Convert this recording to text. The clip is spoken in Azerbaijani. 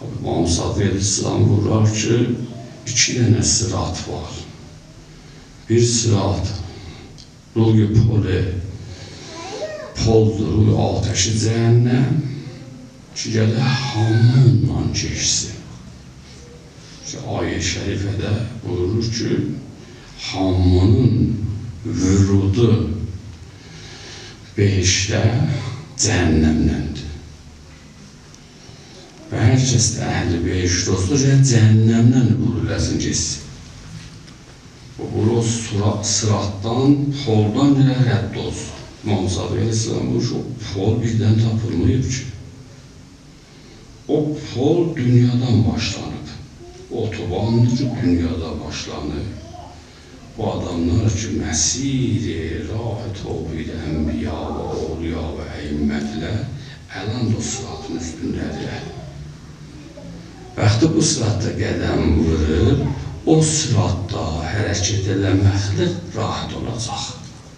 İmam Sadiq Aleyhisselam buyurar ki, iki dənə sırat var. Bir sırat, ruhi poldur, ateşi cəhənnəm, ki, gələ hamınla keçsin. Ayet-i şərifədə buyurur ki, hamının vürudu behişdə cəhənnəmləndir. Və hər kəs də əhli behişdə olsa, cəhənnəmdən vuruləsin geçsin. O sıratdan, poldan ilə rədd olsun. İmam Sadiq Aleyhisselam buyurur ki, o pol birdən tapılmayıb ki. O pol dünyadan başlanıb. Otobandır ki, dünyada başlanıb. Bu adamlar ki, məsir-i rah-ı tövhid ənbiya və ovliya və əimmətlər ələn o sıratın üstündədirlər. Vaxtı bu sıratda qədəm vurub, o sıratda hərəkət eləməklə rahat olacaq.